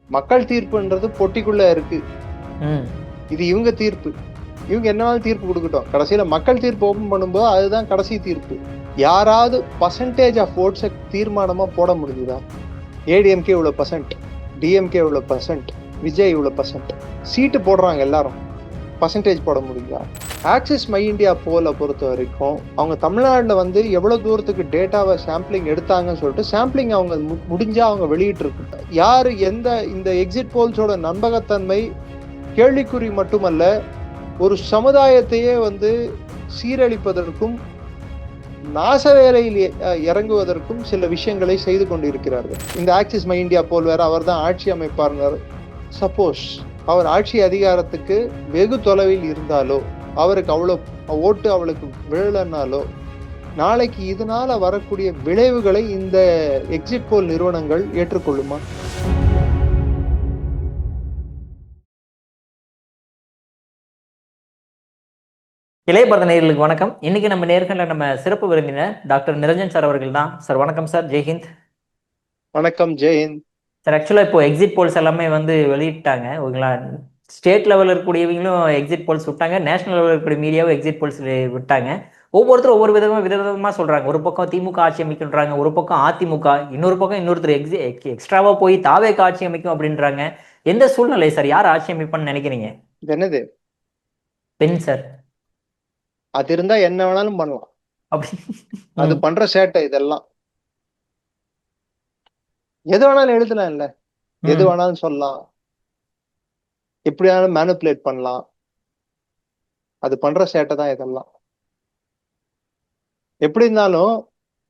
மக்கள் தீர்ப்புன்றது பொட்டிக்குள்ள இருக்கு. இது இவங்க தீர்ப்பு. இவங்க என்னவாலும் தீர்ப்பு கொடுக்கட்டும். கடைசியில மக்கள் தீர்ப்பு ஓபன் பண்ணும்போது அதுதான் கடைசி தீர்ப்பு. யாராவது பர்சன்டேஜ் ஆஃப் ஓட்ஸை தீர்மானமா போட முடியுதா? ஏடிஎம்கே இவ்வளவு பர்சன்ட், டிஎம்கே இவ்வளவு பர்சன்ட், விஜய் இவ்வளவு பர்சன்ட், சீட்டு போடுறாங்க எல்லாரும், பர்சன்டேஜ் போட முடியுதா? ஆக்சிஸ் மை இந்தியா போல பொறுத்த வரைக்கும் அவங்க தமிழ்நாட்டில் வந்து எவ்வளவு தூரத்துக்கு டேட்டாவை சாம்பிளிங் எடுத்தாங்கன்னு சொல்லிட்டு சாம்பிளிங் அவங்க முடிஞ்சா அவங்க வெளியிட்டு இருக்கு. யாரு எந்த இந்த எக்ஸிட் போல்ஸோட நம்பகத்தன்மை கேள்விக்குறி மட்டுமல்ல, ஒரு சமுதாயத்தையே வந்து சீரழிப்பதற்கும் நாச வேலையில் இறங்குவதற்கும் சில விஷயங்களை செய்து கொண்டிருக்கிறார்கள். இந்த ஆக்சிஸ் மை இந்தியா போல் வேற அவர் தான் ஆட்சி அமைப்பார். சப்போஸ் அவர் ஆட்சி அதிகாரத்துக்கு வெகு தொலைவில் இருந்தாலோ, அவருக்கு அவ்வளவு ஓட்டு அவளுக்கு விழலனாலோ, நாளைக்கு இதனால வரக்கூடிய விளைவுகளை இந்த எக்ஸிட் போல் நிறுவனங்கள் ஏற்றுக்கொள்ளுமா? இளையபாரத நேயர்களுக்கு வணக்கம். இன்னைக்கு நம்ம நேர்களில் நம்ம சிறப்பு விருந்தினர் டாக்டர் நிரஞ்சன் சார் அவர்கள் தான். சார் வணக்கம் சார். ஜெய்ஹிந்த். வணக்கம். ஜெய்ஹிந்த் சார். ஆக்சுவலாக இப்போ எக்ஸிட் போல்ஸ் எல்லாமே வந்து வெளியிட்டாங்க ஓகேங்களா. ஸ்டேட் லெவலில் இருக்கக்கூடியவங்களும் எக்ஸிட் போல்ஸ் விட்டாங்க, நேஷனல் லெவலில் இருக்கக்கூடிய மீடியாவும் எக்ஸிட் போல்ஸ் விட்டாங்க. ஒவ்வொருத்தரும் ஒவ்வொரு விதவிதமாக சொல்கிறாங்க. ஒரு பக்கம் திமுக ஆட்சி அமைக்கின்றாங்க, ஒரு பக்கம் அதிமுக, இன்னொரு பக்கம் இன்னொருத்தர் எக்ஸ்ட்ராவா போய் தாவேக ஆட்சி அமைக்கும் அப்படின்றாங்க. எந்த சூழ்நிலை சார்? யார் ஆட்சி அமைப்பான்னு நினைக்கிறீங்க? என்னது பெண் சார். அது இருந்தா என்ன வேணாலும் பண்ணலாம். அப்படி அது பண்ற சேட்டை இதெல்லாம். எது வேணாலும் எழுதலாம் இல்ல, எது வேணாலும் சொல்லலாம், எப்படி வேணாலும் மேனிபுலேட் பண்ணலாம். அது பண்ற சேட்டை தான் இதெல்லாம். எப்படி இருந்தாலும்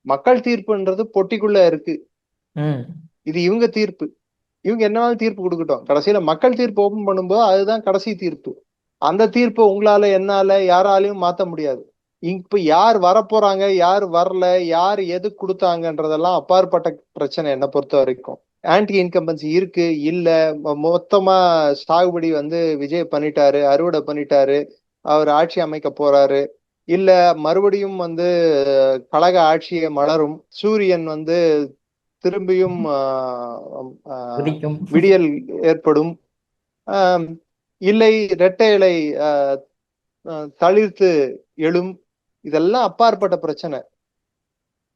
மக்கள் தீர்ப்புன்றது பொட்டிக்குள்ள இருக்கு. இது இவங்க தீர்ப்பு. இவங்க என்னவாலும் தீர்ப்பு கொடுக்கட்டும். கடைசியில மக்கள் தீர்ப்பு ஓபன் பண்ணும்போது அதுதான் கடைசி தீர்ப்பு. அந்த தீர்ப்பு உங்களால என்னால யாராலையும் மாத்த முடியாது. இப்ப யார் வரப்போறாங்க, யார் வரல, யார் எது கொடுத்தாங்கன்றதெல்லாம் அப்பாற்பட்ட பிரச்சனை. என்ன பொறுத்த வரைக்கும் ஆன்டி இன்கம்பன்சி இருக்கு இல்ல, மொத்தமா சாகுபடி வந்து விஜய் பண்ணிட்டாரு, அறுவடை பண்ணிட்டாரு, அவர் ஆட்சி அமைக்க போறாரு, இல்ல மறுபடியும் வந்து கழக ஆட்சியை மலரும், சூரியன் வந்து திரும்பியும் விடியல் ஏற்படும், இல்லை இரட்டை இலை தளிர்த்து எழும். இதெல்லாம் அப்பாற்பட்ட பிரச்சனை.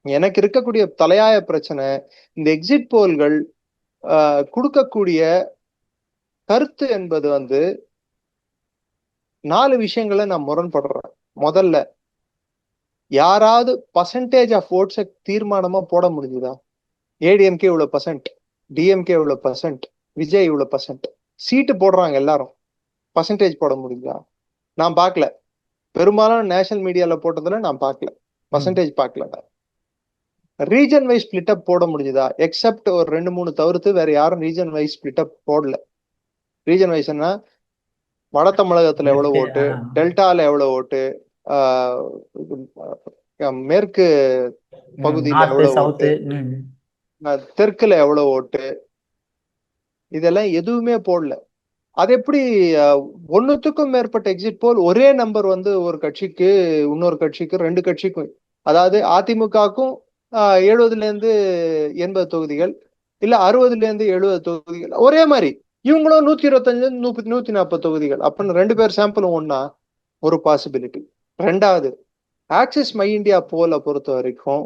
எனக்கு இருக்கக்கூடிய தலையாய பிரச்சனை இந்த எக்ஸிட் போல்கள் கொடுக்கக்கூடிய கருத்து என்பது வந்து 4 விஷயங்களை நான் முரண்படுறேன். முதல்ல, யாராவது பர்சன்டேஜ் ஆஃப் ஓட்ஸை தீர்மானமா போட முடியுதா? ஏடிஎம்கே இவ்வளவு பர்சன்ட், டிஎம்கே இவ்வளவு பர்சன்ட், விஜய் இவ்வளவு பர்சன்ட், சீட்டு போடுறாங்க எல்லாரும், பர்சன்டேஜ் போட முடியுதா? நான் பார்க்கல. பெரும்பாலும் நேஷனல் மீடியால போட்டதுல நான் பார்க்கல, பர்சன்டேஜ் பார்க்கல. ரீஜன் வைஸ் ஸ்பிளிட் அப் போட முடியுதா? எக்ஸப்ட் ஒரு 2-3 தவிர்த்து வேற யாரும் ரீஜன் வைஸ் ஸ்பிளிட் அப் போடல. ரீஜன் வைஸ்னா வட தமிழகத்துல எவ்வளவு ஓட்டு, டெல்டால எவ்வளவு ஓட்டு, மேற்கு பகுதியில எவ்வளவு ஓட்டு, தெற்குல எவ்வளவு ஓட்டு, இதெல்லாம் எதுவுமே போடல. அது எப்படி ஒன்னுத்துக்கும் மேற்பட்ட எக்ஸிட் போல் ஒரே நம்பர் வந்து ஒரு கட்சிக்கு, இன்னொரு கட்சிக்கு, 2 கட்சிக்கும், அதாவது அதிமுகவுக்கும் 70-80 தொகுதிகள், இல்ல 60-70 தொகுதிகள் ஒரே மாதிரி, இவங்களும் 125-140 தொகுதிகள், அப்படின்னு 2 பேர் சாம்பிளும் ஒன்னா ஒரு பாசிபிலிட்டி. 2வது, ஆக்சிஸ் மை இந்தியா போல பொறுத்த வரைக்கும்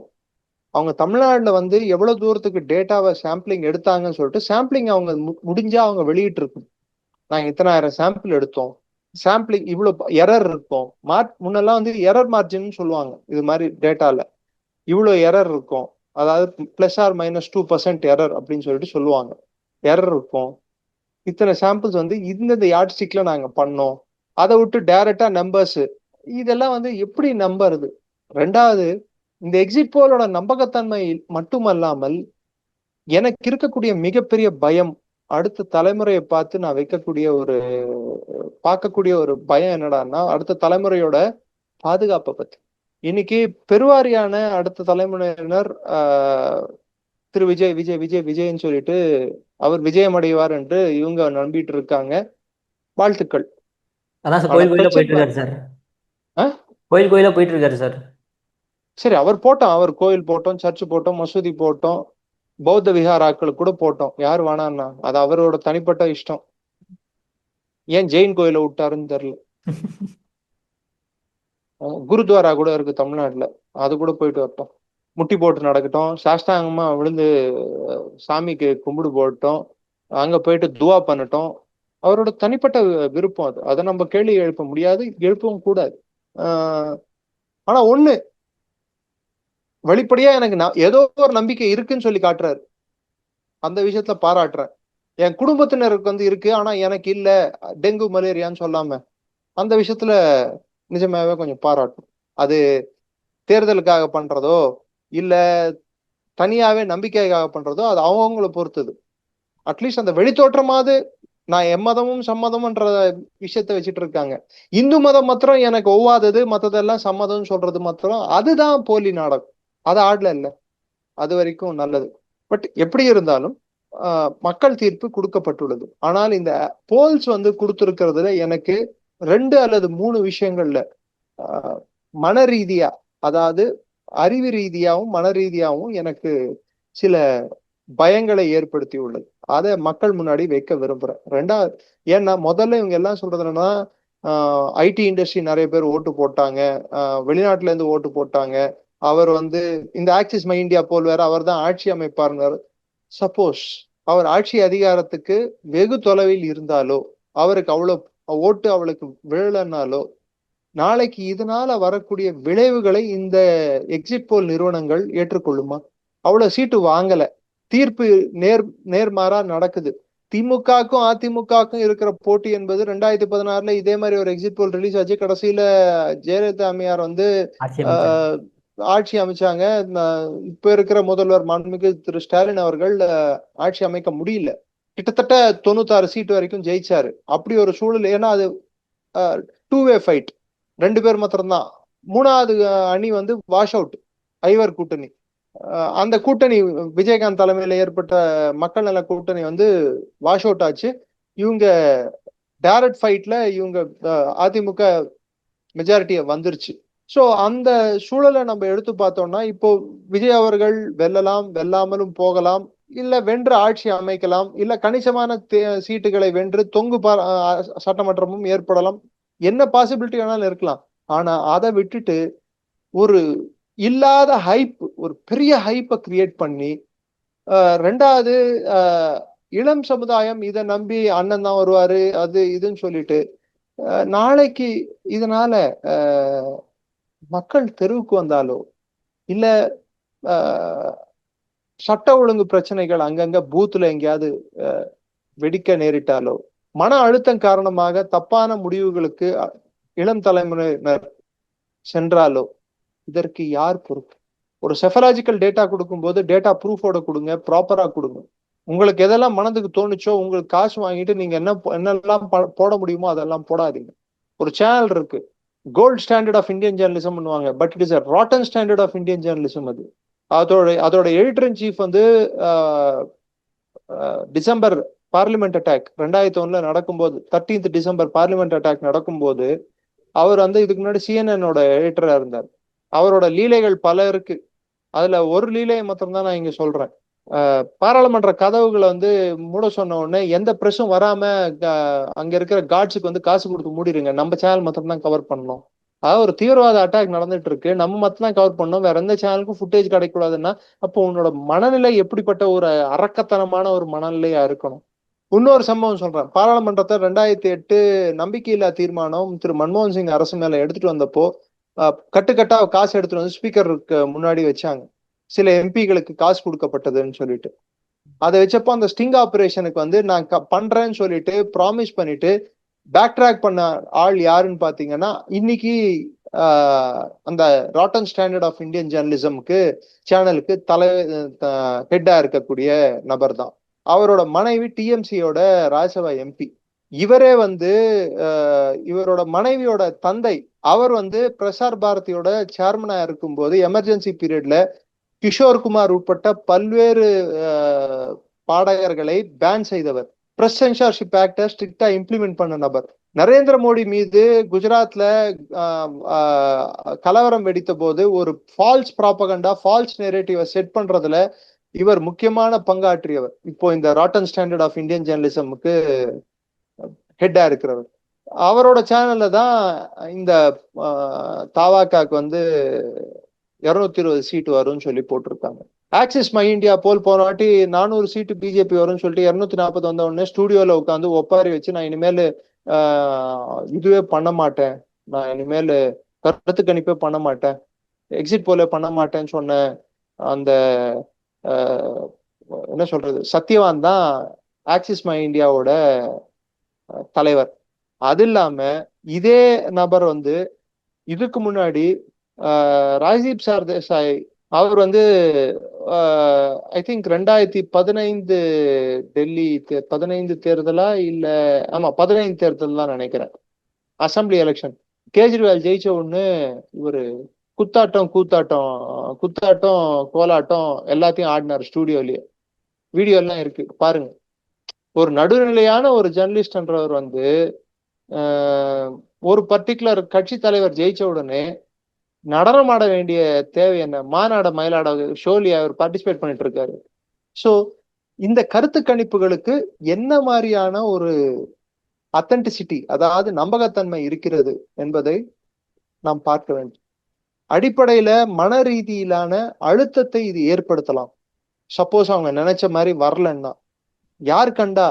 அவங்க தமிழ்நாட்டுல வந்து எவ்வளவு தூரத்துக்கு டேட்டாவை சாம்பிளிங் எடுத்தாங்கன்னு சொல்லிட்டு சாம்பிளிங் அவங்க முடிஞ்சா அவங்க வெளியிட்டு இருக்கு. நாங்க இத்தனாயிரம் சாம்பிள் எடுத்தோம், சாம்பிளிங் இவ்வளவு எரர் இருக்கும், முன்னெல்லாம் வந்து எரர் மார்ஜின் சொல்லுவாங்க. இது மாதிரி டேட்டால இவ்வளவு எரர் இருக்கும், அதாவது +or-2% எரர் அப்படின்னு சொல்லிட்டு சொல்லுவாங்க. எரர் இருக்கும், இத்தனை சாம்பிள்ஸ் வந்து இந்த யார்ட் ஸ்டிக்ல நாங்க பண்ணோம், அதை விட்டு டைரக்டா நம்பர்ஸ், இதெல்லாம் வந்து எப்படி நம்புறது? 2வது, இந்த எக்ஸிட் போலோட நம்பகத்தன்மை மட்டுமல்லாமல் எனக்கு இருக்கக்கூடிய மிகப்பெரிய பயம், அடுத்த தலைமுறையை பார்த்து நான் பார்க்கக்கூடிய ஒரு பயம் என்னடான்னா, அடுத்த தலைமுறையோட பாதுகாப்பை பத்தி. இன்னைக்கு பெருவாரியான அடுத்த தலைமுறையினர் திரு விஜய் விஜய் விஜய் விஜய்ன்னு சொல்லிட்டு அவர் விஜயம் அடைவார் என்று இவங்க நம்பிட்டு இருக்காங்க. வாழ்த்துக்கள். கோயில் கோயிலா போயிட்டு இருக்காரு சார். சரி, அவர் போட்டோம், அவர் கோயில் போட்டோம், சர்ச் போட்டோம், மசூதி போட்டோம், பௌத்த விஹாராக்களுக்கு கூட போட்டோம், யார் வேணான்னா, அது அவரோட தனிப்பட்ட இஷ்டம். ஏன் ஜெயின் கோயில விட்டாருன்னு தெரியல. குருத்வாரா கூட இருக்கு தமிழ்நாட்டுல, அது கூட போயிட்டு வரட்டும், முட்டி போட்டு நடக்கட்டும், சாஷ்டாங்கமா விழுந்து சாமிக்கு கும்பிடு போட்டோம், அங்க போயிட்டு துவா பண்ணட்டும். அவரோட தனிப்பட்ட விருப்பம் அது, அதை நம்ம கேள்வி எழுப்ப முடியாது, எழுப்பவும் கூடாது. ஆனா ஒண்ணு வெளிப்படையா எனக்கு ஏதோ ஒரு நம்பிக்கை இருக்குன்னு சொல்லி காட்டுறாரு, அந்த விஷயத்துல பாராட்டுறேன். என் குடும்பத்தினருக்கு வந்து இருக்கு ஆனா எனக்கு இல்ல, டெங்கு மலேரியான்னு சொல்லாம, அந்த விஷயத்துல நிஜமாவே கொஞ்சம் பாராட்டும். அது தேர்தலுக்காக பண்றதோ இல்ல தனியாவே நம்பிக்கைக்காக பண்றதோ அது அவங்கள பொறுத்தது. அட்லீஸ்ட் அந்த வெளித்தோற்றமாவது நான் எம்மதமும் சம்மதம்ன்ற விஷயத்த வச்சுட்டு இருக்காங்க. இந்து மதம் மாத்திரம் எனக்கு ஒவ்வாதது, மத்ததெல்லாம் சம்மதம் சொல்றது மாத்திரம் அதுதான் போலி நாடகம். அது ஆடல இல்ல, அது வரைக்கும் நல்லது. பட் எப்படி இருந்தாலும் மக்கள் தீர்ப்பு கொடுக்கப்பட்டுள்ளது. ஆனால் இந்த போல்ஸ் வந்து கொடுத்திருக்கிறதுல எனக்கு 2 அல்லது 3 விஷயங்கள்ல மன ரீதியா, அதாவது அறிவு ரீதியாவும் மன ரீதியாவும் எனக்கு சில பயங்களை ஏற்படுத்தி உள்ளது. அதை மக்கள் முன்னாடி வைக்க விரும்புறேன். ரெண்டாவது, ஏன்னா முதல்ல இவங்க எல்லாம் சொல்றது என்னன்னா, ஐடி இண்டஸ்ட்ரி நிறைய பேர் ஓட்டு போட்டாங்க, வெளிநாட்டுல இருந்து ஓட்டு போட்டாங்க, அவர் வந்து இந்த ஆக்சிஸ் மை இந்தியா போல் வேற அவர் தான் ஆட்சி அமைப்பார். சப்போஸ் அவர் ஆட்சி அதிகாரத்துக்கு வெகு தொலைவில் இருந்தாலோ, அவருக்கு அவ்வளவு ஓட்டு அவளுக்கு விழலனாலோ, நாளைக்கு இதனால வரக்கூடிய விளைவுகளை இந்த எக்ஸிட் போல் நிறுவனங்கள் ஏற்றுக்கொள்ளுமா? அவ்வளவு சீட்டு வாங்கல, தீர்ப்பு நேர்மாறா நடக்குது. திமுகக்கும் அதிமுகக்கும் இருக்கிற போட்டி என்பது 2016 இதே மாதிரி ஒரு எக்ஸிட் போல் ரிலீஸ் ஆச்சு. கடைசியில ஜெயலலிதா அம்மையார் வந்து ஆட்சி அமைச்சாங்க. இப்ப இருக்கிற முதல்வர் மாண்புமிகு திரு ஸ்டாலின் அவர்கள் ஆட்சி அமைக்க முடியல, கிட்டத்தட்ட 96 சீட்டு வரைக்கும் ஜெயிச்சாரு. அப்படி ஒரு சூழல். ஏன்னா அது 2-வே ஃபைட், 2 பேர் மாத்திரம்தான். மூணாவது அணி வந்து வாஷ் அவுட், ஐவர் கூட்டணி. அந்த கூட்டணி விஜயகாந்த் தலைமையில ஏற்பட்ட மக்கள் நல கூட்டணி வந்து வாஷ் அவுட் ஆச்சு. இவங்க டைரக்ட் ஃபைட்ல இவங்க அதிமுக மெஜாரிட்டிய வந்துருச்சு. சோ அந்த சூழலை நம்ம எடுத்து பார்த்தோம்னா, இப்போ விஜய் அவர்கள் வெல்லலாம், வெல்லாமலும் போகலாம், இல்ல வென்று ஆட்சி அமைக்கலாம், இல்ல கணிசமான சீட்டுகளை வென்று தொங்கு சட்டமன்றமும் ஏற்படலாம், என்ன பாசிபிலிட்டி வேணாலும் இருக்கலாம். ஆனா அதை விட்டுட்டு ஒரு இல்லாத ஹைப், ஒரு பெரிய ஹைப்பை கிரியேட் பண்ணி, ரெண்டாவது இளம் சமுதாயம் இதை நம்பி அண்ணன் தான் வருவாரு அது இதுன்னு சொல்லிட்டு, நாளைக்கு இதனால மக்கள் தெருவுக்கு வந்தாலோ இல்ல சட்ட ஒழுங்கு பிரச்சனைகள் அங்கங்க பூத்துல எங்கேயாவது வெடிக்க நேரிட்டாலோ, மன அழுத்தம் காரணமாக தப்பான முடிவுகளுக்கு இளம் தலைமுறையினர் சென்றாலோ, இதற்கு யார் பொறுப்பு? ஒரு செஃபலாஜிக்கல் டேட்டா கொடுக்கும்போது டேட்டா ப்ரூஃபோட கொடுங்க, ப்ராப்பரா கொடுங்க. உங்களுக்கு எதெல்லாம் மனதுக்கு தோணுச்சோ, உங்களுக்கு காசு வாங்கிட்டு நீங்க என்னெல்லாம் போட முடியுமோ அதெல்லாம் போடாதீங்க. ஒரு சேனல் இருக்கு, gold standard of Indian journalism பண்ணுவாங்க, but it is a rotten standard of Indian journalism. அது அதோட எடிட்டர் இன் சீஃப் வந்து டிசம்பர் பார்லிமெண்ட் அட்டாக் 2001 நடக்கும்போது, 13th டிசம்பர் பார்லிமெண்ட் அட்டாக் நடக்கும்போது அவர் வந்து இதுக்கு முன்னாடி சிஎன்எனோட எடிட்டரா இருந்தார். அவரோட லீலைகள் பல இருக்கு, அதுல ஒரு லீலையை மாத்திரம்தான் நான் இங்க சொல்றேன். பாராளுமன்ற கதவுகளை வந்து மூட சொன்ன உடனே எந்த பிரஸும் வராம அங்க இருக்கிற கார்ட்ஸுக்கு வந்து காசு கொடுத்து மூடிடுங்க, நம்ம சேனல் மாத்திரம் தான் கவர் பண்ணணும். அதாவது ஒரு தீவிரவாத அட்டாக் நடந்துட்டு இருக்கு, நம்ம மாத்திரம் தான் கவர் பண்ணணும், வேற எந்த சேனலுக்கும் ஃபுட்டேஜ் கிடைக்கூடாதுன்னா அப்போ உன்னோட மனநிலை எப்படிப்பட்ட ஒரு அரக்கத்தனமான ஒரு மனநிலையா இருக்கணும். இன்னொரு சம்பவம் சொல்றேன். பாராளுமன்றத்தை 2008 நம்பிக்கையில்லா தீர்மானம் திரு மன்மோகன் சிங் அரசு மேல எடுத்துட்டு வந்தப்போ கட்டுக்கட்டா காசு எடுத்துட்டு வந்து ஸ்பீக்கருக்கு முன்னாடி வச்சாங்க, சில எம்பிகளுக்கு காசு கொடுக்கப்பட்டதுன்னு சொல்லிட்டு. அதை வச்சப்போ அந்த ஸ்டிங் ஆபரேஷனுக்கு வந்து நான் பண்றேன்னு சொல்லிட்டு ப்ராமிஸ் பண்ணிட்டு பேக் ட்ராக் பண்ண ஆள் யாருன்னு பாத்தீங்கன்னா, இன்னைக்கு அந்த ராட்டன் ஸ்டாண்டர்ட் ஆஃப் இந்தியன் ஜேர்னலிசம்க்கு சேனலுக்கு ஹெட்டா இருக்கக்கூடிய நபர் தான். அவரோட மனைவி டிஎம்சியோட ராஜ்யசபா எம்பி. இவரே வந்து இவரோட மனைவியோட தந்தை, அவர் வந்து பிரசார் பாரதியோட சேர்மனா இருக்கும்போது எமர்ஜென்சி பீரியட்ல கிஷோர் குமார் உட்பட்ட பல்வேறு பாடகர்களை பேன் செய்தவர். பிரஸ் சென்சார்ஷிப் ஆக்டை ஸ்ட்ரிக்டா இம்ப்ளிமெண்ட் பண்ண நபர். நரேந்திர மோடி மீது குஜராத்ல கலவரம் வெடித்த போது ஒரு ஃபால்ஸ் ப்ராபகண்டா, ஃபால்ஸ் நெரேட்டிவை செட் பண்றதுல இவர் முக்கியமான பங்காற்றியவர். இப்போ இந்த ராட்டன் ஸ்டாண்டர்ட் ஆஃப் இந்தியன் ஜேர்னலிசமுக்கு ஹெட்டா இருக்கிறவர். அவரோட சேனல்ல தான் இந்த தாவாக்காக்கு வந்து 220 சீட்டு வரும்னு சொல்லி போட்டிருக்காங்க. ஆக்சிஸ் மை இந்தியா போல் போன வாட்டி 400 சீட்டு பிஜேபி வரும்னு சொல்லிட்டு 240 வந்த உடனே ஸ்டூடியோல உட்காந்து ஒப்பாரி வச்சு நான் இனிமேல் இதுவே பண்ண மாட்டேன், நான் இனிமேல் கருத்து கணிப்பே பண்ண மாட்டேன், எக்ஸிட் போல பண்ண மாட்டேன்னு சொன்ன அந்த என்ன சொல்றது சத்யவான் தான் ஆக்சிஸ் மை இந்தியாவோட தலைவர். அது இல்லாம இதே நபர் வந்து இதுக்கு முன்னாடி ராஜீப் சர்தேசாய் அவர் வந்து ஐ திங்க் 2015 டெல்லி 15 தேர்தலா இல்ல 15 தேர்தல் தான் நினைக்கிறேன், அசம்பிளி எலெக்ஷன் கேஜ்ரிவால் ஜெயிச்ச ஒண்ணு இவரு குத்தாட்டம் கோலாட்டம் எல்லாத்தையும் ஆடினார் ஸ்டூடியோலயே. வீடியோ எல்லாம் இருக்கு பாருங்க. ஒரு நடுநிலையான ஒரு ஜேர்னலிஸ்ட்ன்றவர் வந்து ஒரு பர்டிகுலர் கட்சி தலைவர் ஜெயிச்ச உடனே நடனம் ஆட வேண்டிய தேவை என்ன? மாநாட மயிலாட ஷோலி அவர் பார்ட்டிசிபேட் பண்ணிட்டு இருக்காரு. சோ இந்த கருத்து கணிப்புகளுக்கு என்ன மாதிரியான ஒரு அத்தன்டிசிட்டி, அதாவது நம்பகத்தன்மை இருக்கிறது என்பதை நாம் பார்க்க வேண்டும். அடிப்படையில மன ரீதியிலான அழுத்தத்தை இது ஏற்படுத்தலாம். சப்போஸ் அவங்க நினைச்ச மாதிரி வரலன்னா, யார் கண்டா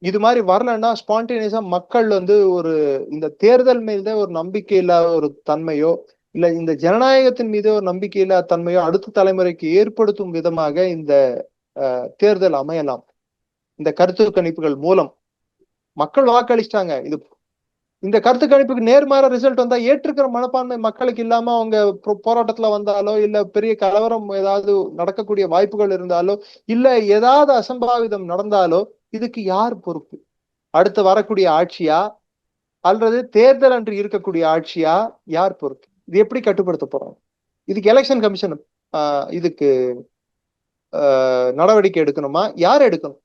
இது மாதிரி வரலன்னா ஸ்பான்டேனியஸா மக்கள் வந்து ஒரு இந்த தேர்தல் மீது ஒரு நம்பிக்கை இல்லாத ஒரு தன்மையோ இல்ல இந்த ஜனநாயகத்தின் மீது ஒரு நம்பிக்கை இல்லாத தன்மையோ அடுத்த தலைமுறைக்கு ஏற்படுத்தும் விதமாக இந்த தேர்தல் அமையலாம். இந்த கருத்து கணிப்புகள் மூலம் மக்கள் வாக்களிச்சிட்டாங்க, இது இந்த கருத்து கணிப்புக்கு நேர்மாற ரிசல்ட் வந்தா ஏற்றுக்கிற மனப்பான்மை மக்களுக்கு இல்லாம அவங்க போராட்டத்துல வந்தாலோ இல்ல பெரிய கலவரம் ஏதாவது நடக்கக்கூடிய வாய்ப்புகள் இருந்தாலோ இல்ல ஏதாவது அசம்பாவிதம் நடந்தாலோ இதுக்கு யார் பொறுப்பு? அடுத்து வரக்கூடிய ஆட்சியா அல்லது தேர்தல் அன்று இருக்கக்கூடிய ஆட்சியா? யார் பொறுப்பு? இது எப்படி கட்டுப்படுத்த போறாங்க? இதுக்கு எலெக்ஷன் கமிஷன் இதுக்கு நடவடிக்கை எடுக்கணுமா? யார் எடுக்கணும்?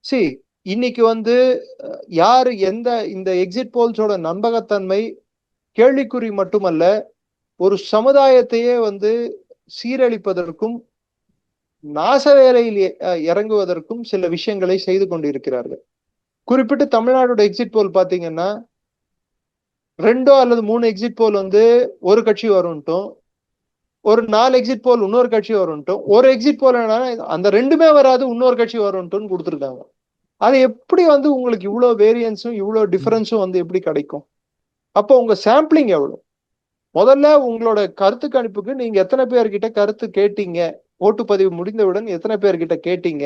சரி, இன்னைக்கு வந்து யாரு எந்த இந்த எக்ஸிட் போல்ஸோட நம்பகத்தன்மை கேள்விக்குறி மட்டுமல்ல, ஒரு சமுதாயத்தையே வந்து சீரழிப்பதற்கும் நாச வேலையில் இறங்குவதற்கும் சில விஷயங்களை செய்து கொண்டிருக்கிறார்கள். குறிப்பிட்டு தமிழ்நாடோட எக்ஸிட் போல் பாத்தீங்கன்னா 2 அல்லது 3 எக்ஸிட் போல் வந்து ஒரு கட்சி வரும்ட்டும், ஒரு 4 எக்ஸிட் போல் இன்னொரு கட்சி வரும்ட்டும், ஒரு எக்ஸிட் போல் அந்த 2மே வராது இன்னொரு கட்சி வரும்ட்டும் கொடுத்துருக்காங்க. அது எப்படி வந்து உங்களுக்கு இவ்வளவு வேரியன்ஸும் இவ்வளவு டிஃபரன்ஸும் வந்து எப்படி கிடைக்கும்? அப்போ உங்க சாம்பிளிங் எவ்வளவு? முதல்ல உங்களோட கருத்து கணிப்புக்கு நீங்க எத்தனை பேர்கிட்ட கருத்து கேட்டீங்க, ஓட்டுப்பதிவு முடிந்தவுடன் எத்தனை பேர்கிட்ட கேட்டீங்க,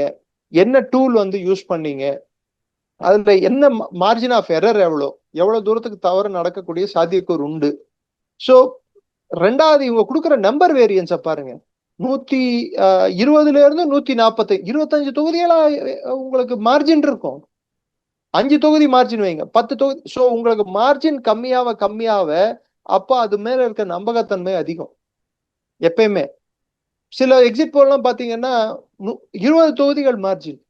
என்ன டூல் வந்து யூஸ் பண்ணீங்க, அதுல என்ன மார்ஜின் ஆஃப் எரர் எவ்வளவு தூரத்துக்கு தவறு நடக்கக்கூடிய சாத்தியக்கூறு உண்டு. சோ ரெண்டாவது இவங்க கொடுக்குற நம்பர் வேரியன்ஸ பாருங்க. 120 இருந்து 140 25 தொகுதிகளா உங்களுக்கு மார்ஜின் இருக்கும். 5 தொகுதி மார்ஜின் வைங்க, 10 தொகுதி. சோ உங்களுக்கு மார்ஜின் கம்மியாவ அப்ப அது மேல இருக்க நம்பகத்தன்மை அதிகம் எப்பயுமே. சில எக்ஸிட் போல்லாம் பாத்தீங்கன்னா 20 தொகுதிகள் மார்ஜின்.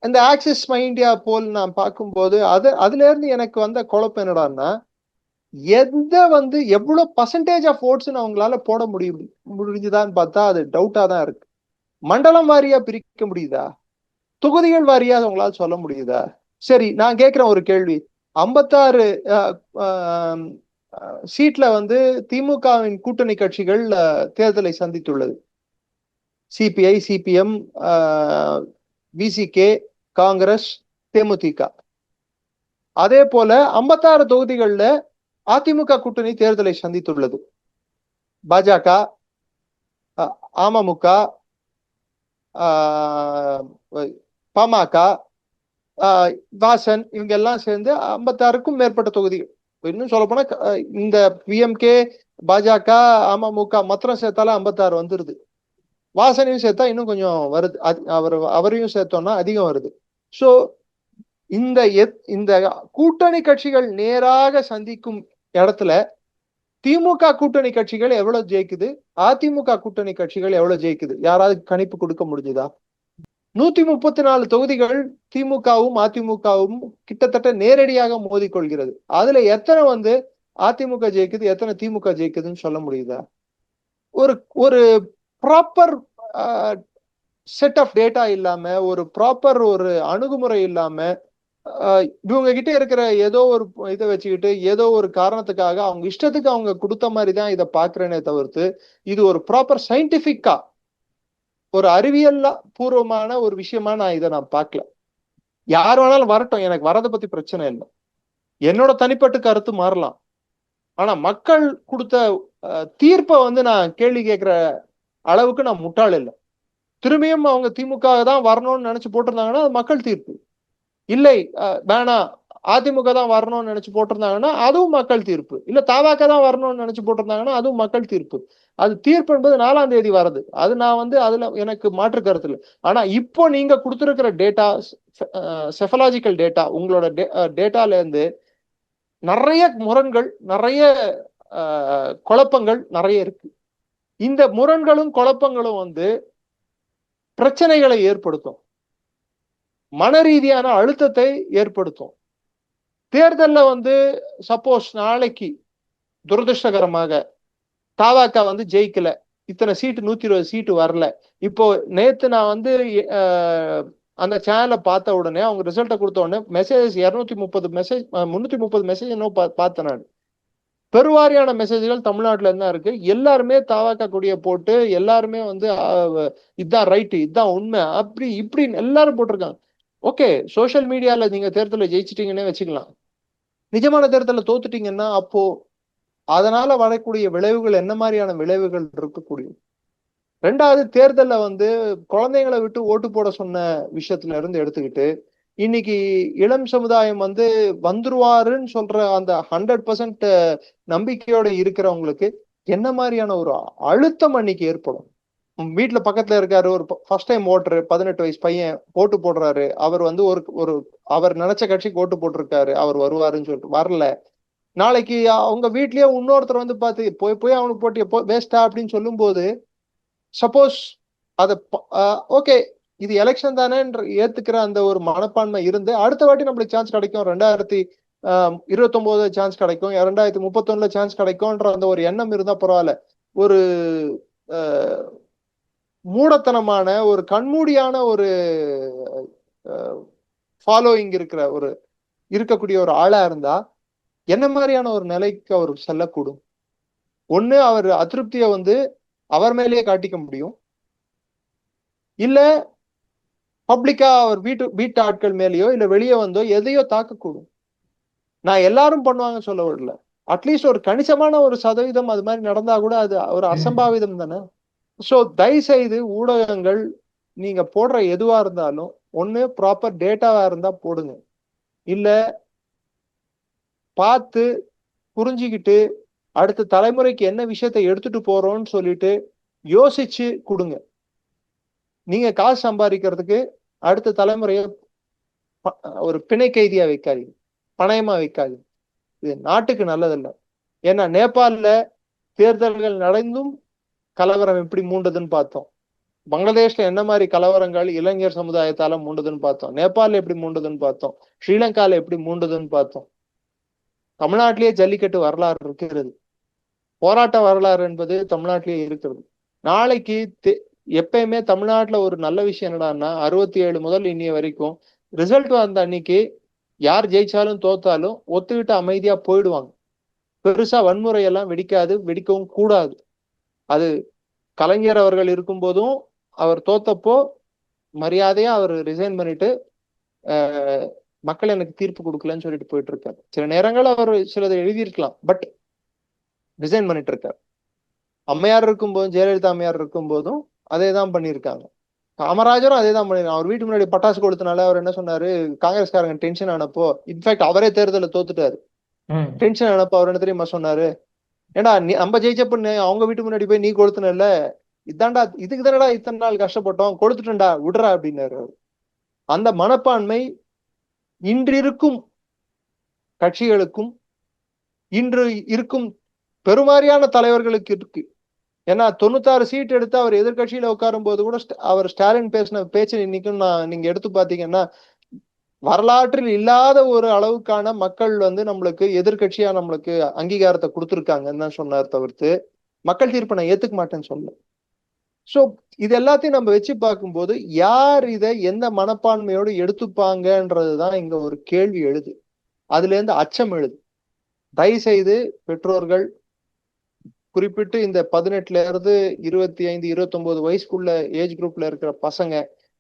இந்த ஆக்சிஸ் மை இந்தியா போல் நான் பார்க்கும்போது அதுல இருந்து எனக்கு வந்த குழப்பம் என்னடான்னா, எந்த வந்து எவ்வளவு பர்சன்டேஜ் ஆஃப் ஓட்ஸ் அவங்களால போட முடிஞ்சுதான்னு பார்த்தா அது டவுட்டா தான் இருக்கு. மண்டலம் வாரியா பிரிக்க முடியுதா? தொகுதிகள் வாரியா அவங்களால சொல்ல முடியுதா? சரி, நான் கேட்கிறேன் ஒரு கேள்வி. 56 சீட்ல வந்து திமுகவின் கூட்டணி கட்சிகள் தேர்தலை சந்தித்துள்ளது. சிபிஐ, சிபிஎம், விசிகே, காங்கிரஸ், தேமுதிக. அதே போல 56 தொகுதிகள்ல அதிமுக கூட்டணி தேர்தலை சந்தித்துள்ளது. பாஜக, அமமுக, பாமக, வாசன் இவங்க எல்லாம் சேர்ந்து 56க்கும் மேற்பட்ட தொகுதிகள். இன்னும் சொல்ல போனா இந்த பிஎம்கே, பாஜக, அமமுக மாத்திரம் சேர்த்தாலும் 56 வந்துருது. வாசனையும் சேர்த்தா இன்னும் கொஞ்சம் வருது, அவரையும் சேர்த்தோம்னா அதிகம் வருது. சோ இந்த கூட்டணி கட்சிகள் நேராக சந்திக்கும் இடத்துல திமுக கூட்டணி கட்சிகள் எவ்வளவு ஜெயிக்குது, அதிமுக கூட்டணி கட்சிகள் எவ்வளவு ஜெயிக்குது, யாராவது கணிப்பு கொடுக்க முடிஞ்சுதா? 134 தொகுதிகள் திமுகவும் அதிமுகவும் கிட்டத்தட்ட நேரடியாக மோதிக்கொள்கிறது. அதுல எத்தனை வந்து அதிமுக ஜெயிக்குது, எத்தனை திமுக ஜெயிக்குதுன்னு சொல்ல முடியுதா? ஒரு ப்ராப்பர் செட் ஆஃப் டேட்டா இல்லாம, ஒரு ப்ராப்பர் ஒரு அணுகுமுறை இல்லாம, இவங்க கிட்ட இருக்கிற ஏதோ ஒரு இதை வச்சுக்கிட்டு ஏதோ ஒரு காரணத்துக்காக அவங்க இஷ்டத்துக்கு அவங்க கொடுத்த மாதிரி தான் இதை பாக்குறேனே தவிர்த்து, இது ஒரு ப்ராப்பர் சயின்டிபிக்கா ஒரு அறிவியல் பூர்வமான ஒரு விஷயமா நான் பார்க்கல. யார் வேணாலும் வரட்டும், எனக்கு வரதை பத்தி பிரச்சனை இல்லை. என்னோட தனிப்பட்ட கருத்து மாறலாம். ஆனா மக்கள் கொடுத்த தீர்ப்பை வந்து நான் கேள்வி கேட்கிற அளவுக்கு நான் முட்டாள் இல்லை. திரும்பியும் அவங்க திமுக தான் வரணும்னு நினைச்சு போட்டிருந்தாங்கன்னா அது மக்கள் தீர்ப்பு. இல்லை வேணாம் அதிமுக தான் வரணும்னு நினைச்சு போட்டிருந்தாங்கன்னா அதுவும் மக்கள் தீர்ப்பு. இல்ல தவாக தான் வரணும்னு நினைச்சு போட்டிருந்தாங்கன்னா அதுவும் மக்கள் தீர்ப்பு. அது தீர்ப்பு என்பது 4ஆம் தேதி வருது. அது நான் வந்து அதுல எனக்கு மாற்று கருத்து இல்லை. ஆனா இப்போ நீங்க கொடுத்திருக்கிற டேட்டா, செஃபலாஜிக்கல் டேட்டா, உங்களோட டேட்டால இருந்து நிறைய முரண்கள், நிறைய குழப்பங்கள் நிறைய இருக்கு. இந்த முரண்களும் குழப்பங்களும் வந்து பிரச்சனைகளை ஏற்படுத்தும், மன ரீதியான அழுத்தத்தை ஏற்படுத்தும். தேர்தலில் வந்து சப்போஸ் நாளைக்கு துரதிருஷ்டகரமாக தாவாக்கா வந்து ஜெயிக்கல, இத்தனை சீட்டு 120 சீட்டு வரல. இப்போ நேத்து நான் வந்து அந்த சேனலை பார்த்த உடனே அவங்க ரிசல்ட்டை கொடுத்த உடனே மெசேஜ் 230 மெசேஜ் 330 மெசேஜ் இன்னும் பார்த்தேன் நான். பெருவாரியான மெசேஜ்கள் தமிழ்நாட்டுல என்ன இருக்கு, எல்லாருமே தாவாக்கா கொடியை போட்டு எல்லாருமே வந்து இதுதான் ரைட்டு, இதுதான் உண்மை, அப்படி இப்படி எல்லாரும் போட்டிருக்காங்க. ஓகே, சோசியல் மீடியால நீங்க தேர்தலில் ஜெயிச்சிட்டீங்கன்னே வச்சுக்கலாம். நிஜமான தேர்தலில் தோத்துட்டீங்கன்னா அப்போ அதனால வரக்கூடிய விளைவுகள் என்ன மாதிரியான விளைவுகள் இருக்கக்கூடிய. ரெண்டாவது, தேர்தலில் வந்து குழந்தைங்களை விட்டு ஓட்டு போட சொன்ன விஷயத்துல இருந்து எடுத்துக்கிட்டு இன்னைக்கு இளம் சமுதாயம் வந்து வந்துருவாருன்னு சொல்ற அந்த 100% நம்பிக்கையோட இருக்கிறவங்களுக்கு என்ன மாதிரியான ஒரு அழுத்தம் அன்னைக்கு ஏற்படும். வீட்டுல பக்கத்துல இருக்காரு ஒரு ஃபர்ஸ்ட் டைம் ஓட்டுரு, 18 வயசு பையன் ஓட்டு போடுறாரு. அவர் வந்து ஒரு அவர் நினைச்ச கட்சிக்கு ஓட்டு போட்டிருக்காரு, அவர் வருவாருன்னு சொல்லிட்டு வரல. நாளைக்கு அவங்க வீட்லயே இன்னொருத்தர் வந்து பார்த்து போய் போய் அவனுக்கு போட்டி வேஸ்டா அப்படின்னு சொல்லும் போது, சப்போஸ் அத ஓகே இது எலெக்ஷன் தானே ஏத்துக்கிற அந்த ஒரு மனப்பான்மை இருந்து அடுத்த வாட்டி நம்மளுக்கு சான்ஸ் கிடைக்கும், 2029 சான்ஸ் கிடைக்கும், 2031 சான்ஸ் கிடைக்கும்ன்ற அந்த ஒரு எண்ணம் இருந்தா பரவாயில்ல. ஒரு மூடத்தனமான ஒரு கண்மூடியான ஒரு ஃபாலோயிங் இருக்கக்கூடிய ஒரு ஆளா இருந்தா என்ன மாதிரியான ஒரு நிலைக்கு அவர் செல்லக்கூடும். ஒண்ணு அவர் அதிருப்தியை வந்து அவர் மேலேயே காட்டிக்க முடியும், இல்ல பப்ளிக்கா அவர் வீட்டு ஆட்கள் மேலேயோ இல்ல வெளியே வந்தோ எதையோ தாக்கக்கூடும். நான் எல்லாரும் பண்ணுவாங்கன்னு சொல்ல விடல, அட்லீஸ்ட் ஒரு கணிசமான ஒரு சதவீதம் அது மாதிரி நடந்தா கூட அது ஒரு அசம்பாவிதம் தானே. ஸோ தயவு செய்து ஊடகங்கள் நீங்க போடுற எதுவா இருந்தாலும் ஒண்ணு ப்ராப்பர் டேட்டாவா இருந்தா போடுங்க, இல்ல பார்த்து புரிஞ்சுக்கிட்டு அடுத்த தலைமுறைக்கு என்ன விஷயத்தை எடுத்துட்டு போறோம்னு சொல்லிட்டு யோசிச்சு கொடுங்க. நீங்க காசு சம்பாதிக்கிறதுக்கு அடுத்த தலைமுறைய ஒரு பிணை கைதியா வைக்காதீங்க, பணயமா வைக்காதீங்க. இது நாட்டுக்கு நல்லதில்லை. ஏன்னா நேபாளில தேர்தல்கள் நடந்தும் கலவரம் எப்படி மூண்டதுன்னு பார்த்தோம். பங்களாதேஷ்ல என்ன மாதிரி கலவரங்கள் இளைஞர் சமுதாயத்தால மூண்டதுன்னு பார்த்தோம். நேபாளில் எப்படி மூண்டதுன்னு பார்த்தோம். ஸ்ரீலங்கால எப்படி மூண்டதுன்னு பார்த்தோம். தமிழ்நாட்டிலேயே ஜல்லிக்கட்டு வரலாறு இருக்கிறது, போராட்ட வரலாறு என்பது தமிழ்நாட்டிலேயே இருக்கிறது. நாளைக்கு எப்பயுமே தமிழ்நாட்டுல ஒரு நல்ல விஷயம் என்னடான்னா 67 முதல் இன்னைய வரைக்கும் ரிசல்ட் வந்த அன்னைக்கு யார் ஜெயிச்சாலும் தோத்தாலும் ஒத்துக்கிட்டு அமைதியா போயிடுவாங்க. பெருசா வன்முறையெல்லாம் வெடிக்காது, வெடிக்கவும் கூடாது. அது கலைஞர் அவர்கள் இருக்கும் போதும் அவர் தோத்தப்போ மரியாதையா அவர் ரிசைன் பண்ணிட்டு மக்கள் எனக்கு தீர்ப்பு கொடுக்கலன்னு சொல்லிட்டு போயிட்டு இருக்காரு. சில நேரங்கள் அவர் சிலதை எழுதியிருக்கலாம், பட் ரிசைன் பண்ணிட்டு இருக்காரு. அம்மையார் இருக்கும்போதும் ஜெயலலிதா அம்மையார் இருக்கும் போதும் அதே தான் பண்ணியிருக்காங்க. காமராஜரும் அதே தான் பண்ணிருக்காங்க. அவர் வீட்டு முன்னாடி பட்டாசு கொடுத்தனால அவர் என்ன சொன்னாரு, காங்கிரஸ்காரங்க டென்ஷன் ஆனப்போ, இன்ஃபேக்ட் அவரே தேர்தலில் தோத்துட்டாரு. டென்ஷன் ஆனப்போ அவர் என்ன தெரியுமா சொன்னாரு, ஏண்டா நம்ம ஜெயிச்சப்ப அவங்க வீட்டு முன்னாடி போய் நீ கொளுத்துனல, இதாண்டா இதுக்கு தானடா இத்தனை நாள் கஷ்டப்பட்டோம், கொளுத்துட்டா விடுறா அப்படின்னாரு. அந்த மனப்பான்மை இன்று இருக்கும் கட்சிகளுக்கும் இன்று இருக்கும் பெருமாறியான தலைவர்களுக்கு இருக்கு. ஏன்னா 96 சீட் எடுத்து அவர் எதிர்கட்சியில உட்காரும் போது கூட அவர் ஸ்டாலின் பேசின பேச்சு இன்னைக்கும் நீங்க எடுத்து பாத்தீங்கன்னா வரலாற்றில் இல்லாத ஒரு அளவுக்கான மக்கள் வந்து நம்மளுக்கு எதிர்கட்சியா நம்மளுக்கு அங்கீகாரத்தை கொடுத்துருக்காங்கன்னு தான் சொன்னார் தவிர்த்து மக்கள் தீர்ப்பை நான் ஏத்துக்க மாட்டேன்னு சொல்ல. ஸோ இது எல்லாத்தையும் நம்ம வச்சு பார்க்கும்போது யார் இதை எந்த மனப்பான்மையோடு எடுத்துப்பாங்கன்றதுதான் இங்க ஒரு கேள்வி எழுது. அதுல இருந்து அச்சம் எழுது. தயவு செய்து பெற்றோர்கள், குறிப்பிட்டு இந்த 18ல இருந்து 25, 29 வயசுக்குள்ள ஏஜ் குரூப்ல இருக்கிற பசங்க,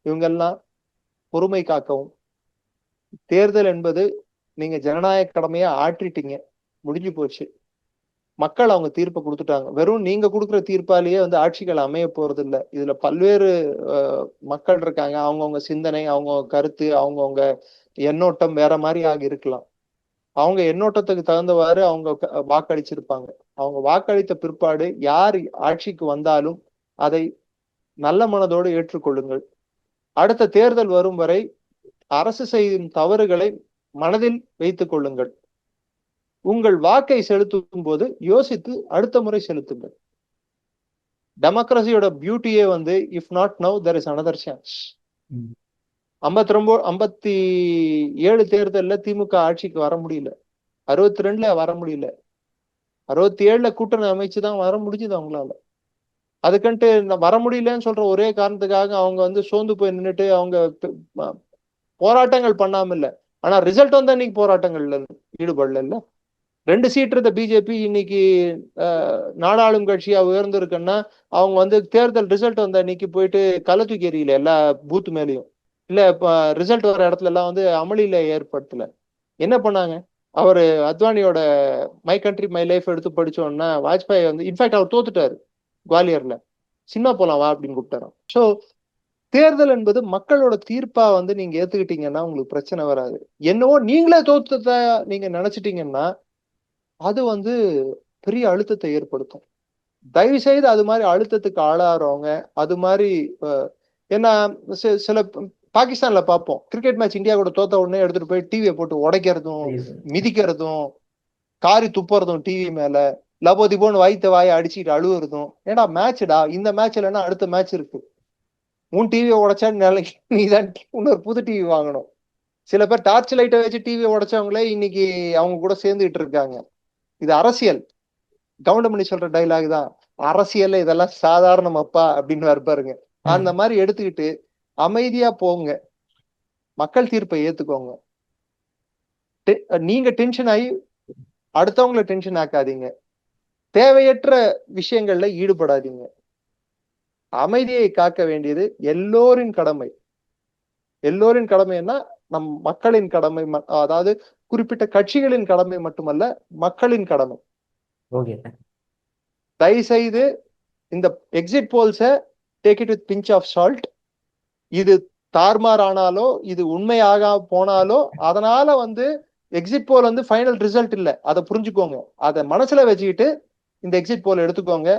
இவங்கெல்லாம் பொறுமை காக்கவும். தேர்தல் என்பது நீங்க ஜனநாயக கடமையா ஆற்றிட்டீங்க, முடிஞ்சு போச்சு. மக்கள் அவங்க தீர்ப்பை கொடுத்துட்டாங்க. வெறும் நீங்க கொடுக்குற தீர்ப்பாலேயே ஆட்சிகள் அமைய போறது இல்லை. இதுல பல்வேறு மக்கள் இருக்காங்க. அவங்கவுங்க சிந்தனை, அவங்கவுங்க கருத்து, அவங்கவுங்க எண்ணோட்டம் வேற மாதிரி ஆகி இருக்கலாம். அவங்க எண்ணோட்டத்துக்கு தகுந்தவாறு அவங்க வாக்களிச்சிருப்பாங்க. அவங்க வாக்களித்த பிற்பாடு யார் ஆட்சிக்கு வந்தாலும் அதை நல்ல மனதோடு ஏற்றுக்கொள்ளுங்கள். அடுத்த தேர்தல் வரும் வரை அரசு செய்யும் தவறுகளை மனதில் வைத்துக் கொள்ளுங்கள். உங்கள் வாக்கை செலுத்தும் போது யோசித்து அடுத்த முறை செலுத்துங்கள். டெமோக்ரஸியோட பியூட்டியே if not now there is another chance. 57 தேர்தல்ல திமுக ஆட்சிக்கு வர முடியல, 62ல வர முடியல, 67ல கூட்டணி அமைச்சுதான் வர முடிஞ்சது அவங்களால. அதுக்குன்ட்டு வர முடியலன்னு சொல்ற ஒரே காரணத்துக்காக அவங்க சோர்ந்து போய் நின்றுட்டு அவங்க போராட்டங்கள் பண்ணாம இல்ல. ஆனா ரிசல்ட் அன்னைக்கு போராட்டங்கள்ல ஈடுபடல. 2 சீட் இருந்த பிஜேபி இன்னைக்கு நாடாளும் கட்சியா உயர்ந்திருக்குன்னா அவங்க தேர்தல் ரிசல்ட் அன்னைக்கு போயிட்டு களை தூக்கி எறியல எல்லா பூத் மேலேயும். இல்ல ரிசல்ட் வர இடத்துல எல்லாம் அமளியில ஏற்படுத்தல. என்ன பண்ணாங்க? அவரு அத்வானியோட மை கண்ட்ரி மை லைஃப் எடுத்து படிச்சோம்னா வாஜ்பாய் இன்ஃபேக்ட் அவர் தோத்துட்டாரு குவாலியர்ல. சினிமா போலாம் வா அப்படின்னு கூப்பிட்டாராம். ஸோ தேர்தல் என்பது மக்களோட தீர்ப்பா நீங்க ஏத்துக்கிட்டீங்கன்னா உங்களுக்கு பிரச்சனை வராது. என்னவோ நீங்களே தோத்தத நீங்க நினைச்சிட்டீங்கன்னா அது பெரிய அழுத்தத்தை ஏற்படுத்தும். தயவு செய்து அது மாதிரி அழுத்தத்துக்கு ஆளாறவங்க, அது மாதிரி ஏன்னா சில பாகிஸ்தான்ல பார்ப்போம், கிரிக்கெட் மேட்ச் இந்தியா கூட தோத்த உடனே எடுத்துட்டு போய் டிவியை போட்டு உடைக்கிறதும், மிதிக்கிறதும், காரி துப்புறதும் டிவி மேல, லபோதிபோன்னு வாயை அடிச்சுட்டு அழுவுறதும். ஏன்னா மேட்ச்டா, இந்த மேட்ச் இல்லைன்னா அடுத்த மேட்ச் இருக்கு, உன் டிவியை உடைச்சா நாளைக்கு நீதான் இன்னொரு புது டிவி வாங்கணும். சில பேர் டார்ச் லைட்டை வச்சு டிவியை உடைச்சவங்களே இன்னைக்கு அவங்க கூட சேர்ந்துகிட்டு இருக்காங்க. இது அரசியல். கவுண்டமணி சொல்ற டைலாக் தான், அரசியல்ல இதெல்லாம் சாதாரணம் அப்பா அப்படின்னு இருப்பாருங்க. அந்த மாதிரி எடுத்துக்கிட்டு அமைதியா போங்க, மக்கள் தீர்ப்பை ஏத்துக்கோங்க. நீங்க டென்ஷன் ஆகி அடுத்தவங்களை டென்ஷன் ஆக்காதீங்க. தேவையற்ற விஷயங்கள்ல ஈடுபடாதீங்க. அமைதியை காக்க வேண்டியது எல்லோரின் கடமை. எல்லோரின் கடமைன்னா நம் மக்களின் கடமை, அதாவது குறிப்பிட்ட கட்சிகளின் கடமை மட்டுமல்ல, மக்களின் கடமை. தயவு செய்து இந்த எக்ஸிட் போல்ஸை take it with pinch of salt. இது தார்மார் ஆனாலோ, இது உண்மையாக போனாலோ, அதனால எக்ஸிட் போல் ஃபைனல் ரிசல்ட் இல்லை, அதை புரிஞ்சுக்கோங்க. அதை மனசுல வச்சுக்கிட்டு இந்த எக்ஸிட் போல் எடுத்துக்கோங்க.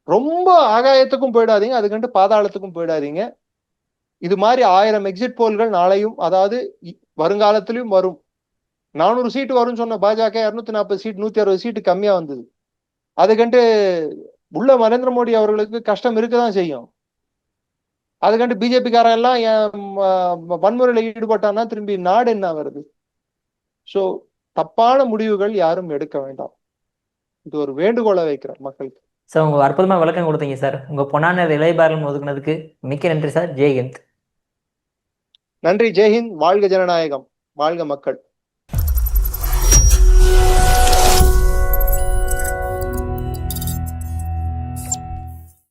ரொம்ப ஆகாயத்துக்கும் போயிடாதீங்க, அதுக்கண்டு பாதாளத்துக்கும் போயிடாதீங்க. இது மாதிரி 1000 எக்ஸிட் போல்கள் நாளையும், அதாவது வருங்காலத்திலும் வரும். 400 சீட்டு வரும்னு சொன்ன பாஜக 240 சீட், 160 சீட்டு கம்மியா வந்தது. அதுக்கண்டு உள்ள நரேந்திர மோடி அவர்களுக்கு கஷ்டம் இருக்கதான் செய்யும். அதுக்கண்டு பிஜேபிக்காரன் எல்லாம் வன்முறையில ஈடுபட்டான்னா திரும்பி நாடு என்ன வருது? சோ தப்பான முடிவுகள் யாரும் எடுக்க வேண்டாம். இது ஒரு வேண்டுகோளை வைக்கிறேன் மக்களுக்கு. சார், உங்க அற்புதமா விளக்கம் கொடுத்தீங்க சார். உங்க பொன்னான இளையபாரல் ஒதுக்குனதுக்கு மிக்க நன்றி சார். ஜெய்ஹிந்த். நன்றி. ஜெய்ஹிந்த். வாழ்க ஜனநாயகம், வாழ்க மக்கள்.